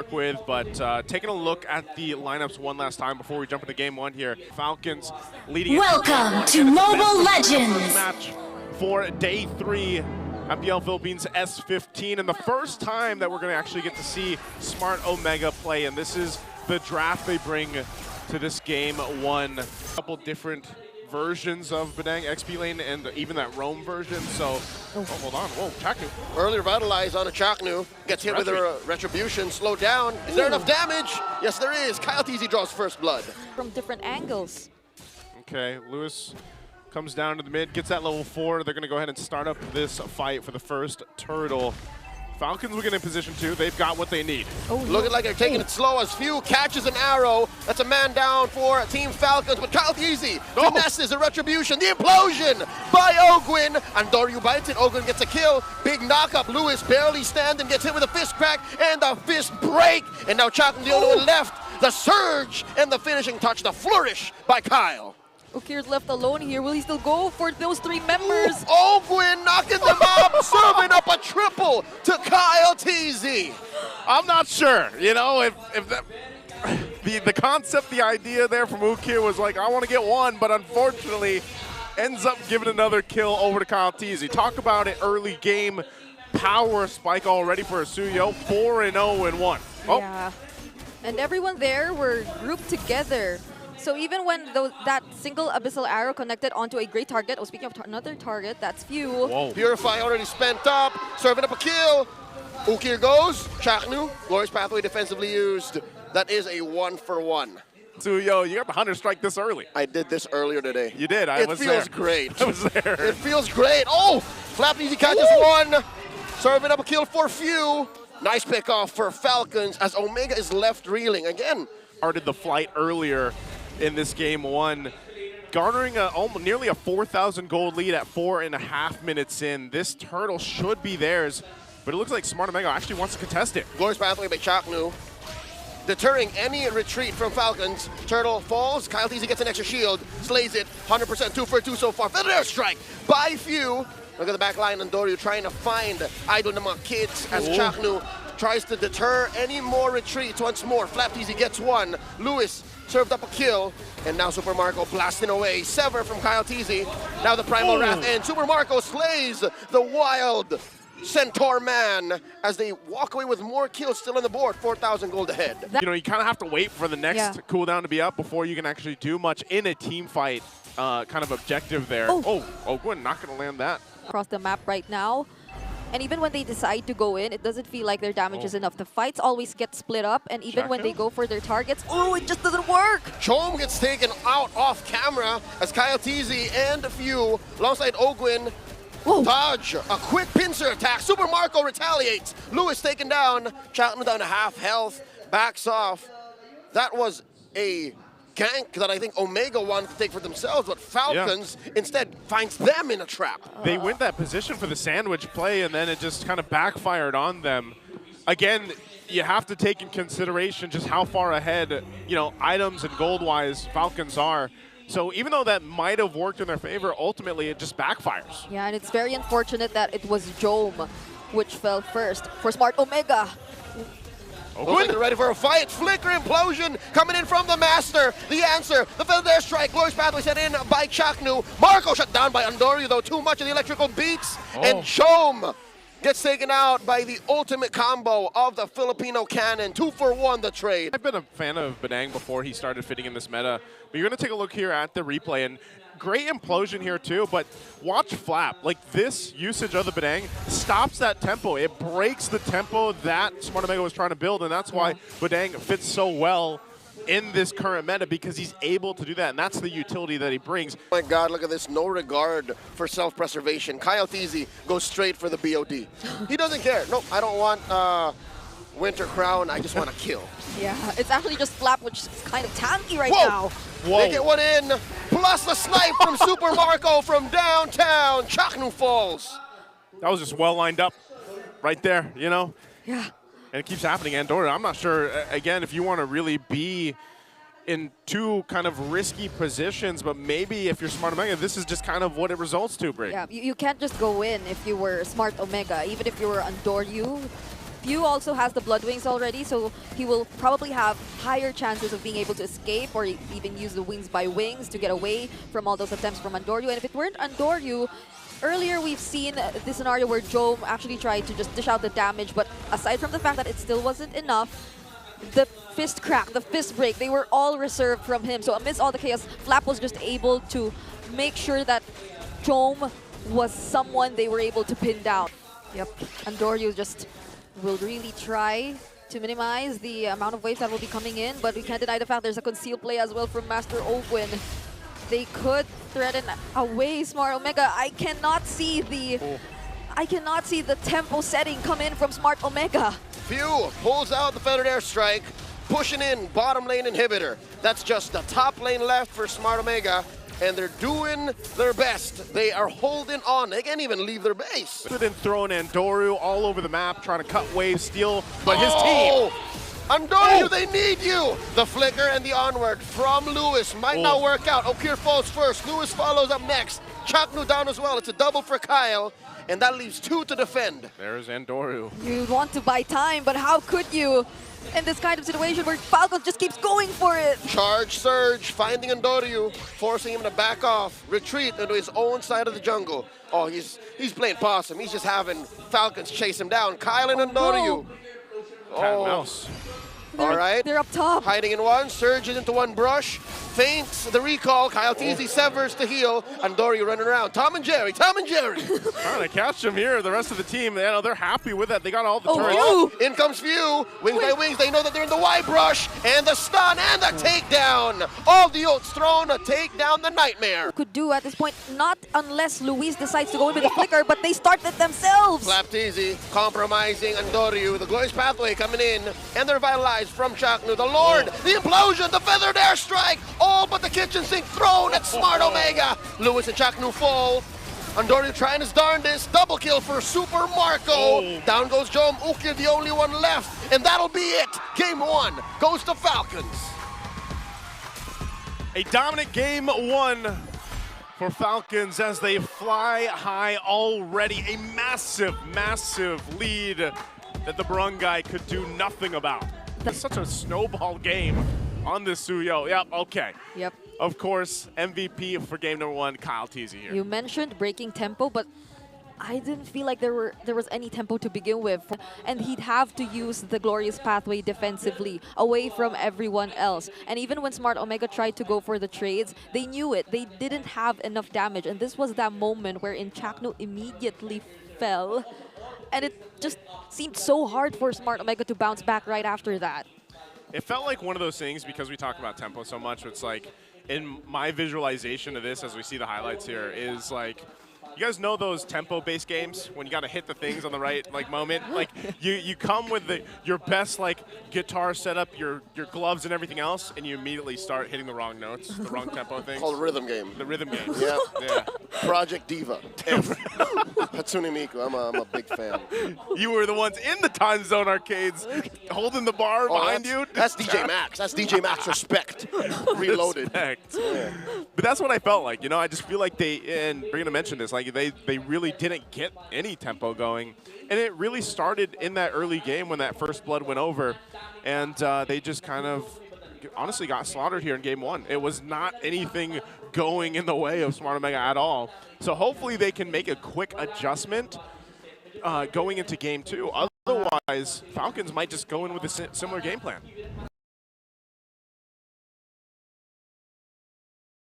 work with. But taking a look at the lineups one last time before we jump into game one here. Falcons leading. Welcome to Mobile Legends. Match for day 3. MPL Philippines S15, and the first time that we're going to actually get to see Smart Omega play, and this is the draft they bring to this game one. A couple different versions of Badang XP lane and even that roam version, so hold on, whoa, Chaknu. Early revitalize on a Chaknu, gets hit with a retribution, slow down. Is there enough damage? Yes, there is. Kyle TZ draws first blood. From different angles. Okay, Lewis comes down to the mid, gets that level 4. They're going to go ahead and start up this fight for the first turtle. Falcons will get in position 2. They've got what they need. Looking like they're taking it slow as Few catches an arrow. That's a man down for Team Falcons, but Kyle TZ finesses a retribution. The implosion by Ogwin. Andoryu bites it. Ogwin gets a kill. Big knockup. Lewis barely standing, gets hit with a fist crack and the fist break. And now Chaknu the only one left. The surge and the finishing touch, the flourish by Kyle. Ukir's left alone here. Will he still go for those 3 members? Ogwin knocking them up, serving up a triple to Kyle TZ. I'm not sure, you know, if that, the concept, the idea there from Ukir was like, I want to get one, but unfortunately ends up giving another kill over to Kyle TZ. Talk about it early game power spike already for Asuyo, 4-0-1. Oh. Yeah, and everyone there were grouped together. So even when that single Abyssal Arrow connected onto a great target, oh, speaking of another target, that's Few. Whoa. Purify already spent up, serving up a kill. Ukir goes, Chaknu, Glorious Pathway defensively used. That is a 1-for-1. So, yo, you got the Hunter Strike this early. I did this earlier today. You did, It feels great. I was there. It feels great. Oh, Flap Easy catches one, serving up a kill for Few. Nice pick off for Falcons as Omega is left reeling again. Started the flight earlier in this game one, garnering nearly a 4,000 gold lead at 4.5 minutes in. This turtle should be theirs, but it looks like Smart Omega actually wants to contest it. Glorious Pathway by Chaknu, deterring any retreat from Falcons. Turtle falls, Kyle TZ gets an extra shield, slays it, 100% 2 for 2 so far. Feather strike by Few. Look at the back line, Andoryu trying to find idle among kids as Chaknu tries to deter any more retreats once more. Flap TZ gets one. Lewis served up a kill, and now Super Marco blasting away. Sever from Kyle TZ. Now the Primal Wrath ends. Super Marco slays the wild Centaur man as they walk away with more kills still on the board. 4,000 gold ahead. You know, you kind of have to wait for the next cooldown to be up before you can actually do much in a team fight kind of objective there. Ogwin not going to land that. Across the map right now. And even when they decide to go in, it doesn't feel like their damage is enough. The fights always get split up, and even when they go for their targets, it just doesn't work. Chom gets taken out off camera as Kyle TZ and Few, alongside Ogwin, dodge a quick pincer attack. Super Marco retaliates. Lewis taken down. Chaknu down to half health, backs off. That was a gank that I think Omega wanted to take for themselves, but Falcons instead finds them in a trap. They went that position for the sandwich play, and then it just kind of backfired on them. Again, you have to take in consideration just how far ahead, you know, items and gold-wise Falcons are. So even though that might have worked in their favor, ultimately it just backfires. Yeah, and it's very unfortunate that it was Jome which fell first for Smart Omega. Ogwin ready for a fight. Flicker implosion coming in from the master. The answer, the Feather Strike. Glorious Pathway set in by Chaknu. Marco shut down by Andoryu, though too much of the electrical beats. And Chom gets taken out by the ultimate combo of the Filipino cannon. 2-for-1 the trade. I've been a fan of Badang before he started fitting in this meta, but you're going to take a look here at the replay, and great implosion here too, but watch Flap. Like, this usage of the Badang stops that tempo. It breaks the tempo that Smart Omega was trying to build, and that's why Badang fits so well in this current meta, because he's able to do that, and that's the utility that he brings. Oh my God, look at this. No regard for self-preservation. Kyle TZ goes straight for the BOD. He doesn't care. Nope, I don't want Winter Crown. I just want to kill. Yeah, it's actually just Flap, which is kind of tanky right now. They get one in, plus the snipe from Super Marco from downtown. Chaknu falls. That was just well lined up right there, you know? Yeah. And it keeps happening. Andorra, I'm not sure, again, if you want to really be in two kind of risky positions, but maybe if you're Smart Omega, this is just kind of what it results to, Brig. Yeah, you can't just go in if you were Smart Omega. Even if you were Andoryu, Few also has the Blood Wings already, so he will probably have higher chances of being able to escape or even use the Wings by Wings to get away from all those attempts from Andoryu. And if it weren't Andoryu, earlier we've seen this scenario where Jome actually tried to just dish out the damage, but aside from the fact that it still wasn't enough, the fist crack, the fist break, they were all reserved from him. So amidst all the chaos, Flap was just able to make sure that Jome was someone they were able to pin down. Yep, Andoryu just will really try to minimize the amount of waves that will be coming in, but we can't deny the fact there's a concealed play as well from Master Ogwin. They could threaten away Smart Omega. I cannot see the tempo setting come in from Smart Omega. Few pulls out the Feathered Airstrike, pushing in bottom lane inhibitor. That's just the top lane left for Smart Omega, and they're doing their best. They are holding on. They can't even leave their base. Could have thrown Andoryu all over the map, trying to cut waves, steal, but his team. Andoryu, they need you! The flicker and the onward from Lewis might not work out. Okir falls first. Lewis follows up next. Chaknu down as well. It's a double for Kyle, and that leaves 2 to defend. There's Andoryu. You want to buy time, but how could you in this kind of situation where Falcons just keeps going for it? Charge Surge, finding Andoryu, forcing him to back off, retreat into his own side of the jungle. Oh, he's playing possum. He's just having Falcons chase him down. Kyle and Andoryu. Cat and mouse. All right. They're up top. Hiding in one, surges into one brush, feints the recall. Kyle TZ severs the heal. Andoryu running around. Tom and Jerry. Trying to catch him here. The rest of the team, they're happy with that. They got all the turrets. In comes Few. Wings by wings. They know that they're in the Y brush. And the stun and the takedown. All the ults thrown to take down the Nightmare. Could do at this point, not unless Luis decides to go in with the flicker, but they start it themselves. Flap TZ compromising Andoryu. The Glorious Pathway coming in. And they're vitalized from Chaknu. The Lord, the implosion, the Feathered Airstrike. All but the kitchen sink thrown at Smart Omega. Lewis and Chaknu fall. Andoryu trying his darndest. Double kill for Super Marco. Down goes Jome. Ukir, the only one left. And that'll be it. Game 1 goes to Falcons. A dominant game 1 for Falcons as they fly high already. A massive, massive lead that the Barangay could do nothing about. It's such a snowball game on this Suyo. Yep, okay. Yep. Of course, MVP for game number 1, Kyle Teasy here. You mentioned breaking tempo, but I didn't feel like there was any tempo to begin with. And he'd have to use the Glorious Pathway defensively, away from everyone else. And even when Smart Omega tried to go for the trades, they knew it. They didn't have enough damage. And this was that moment wherein Chaknu immediately fell. And it just seemed so hard for Smart Omega to bounce back right after that. It felt like one of those things, because we talk about tempo so much, it's like, in my visualization of this, as we see the highlights here, is like, you guys know those tempo-based games when you got to hit the things on the right moment? Like, you come with your best guitar setup, your gloves and everything else, and you immediately start hitting the wrong notes, the wrong tempo things. Called rhythm game. The rhythm game. Yeah. Yeah. Project Diva. Hatsune Miku. I'm a big fan. You were the ones in the Time Zone arcades holding the bar behind you. That's DJ Max. That's DJ Max respect. Reloaded. Respect. Yeah. But that's what I felt like. You know, I just feel like and we're going to mention this, like they really didn't get any tempo going. And it really started in that early game when that first blood went over. And they just kind of honestly got slaughtered here in game 1. It was not anything going in the way of Smart Omega at all. So hopefully they can make a quick adjustment going into game 2. Otherwise, Falcons might just go in with a similar game plan.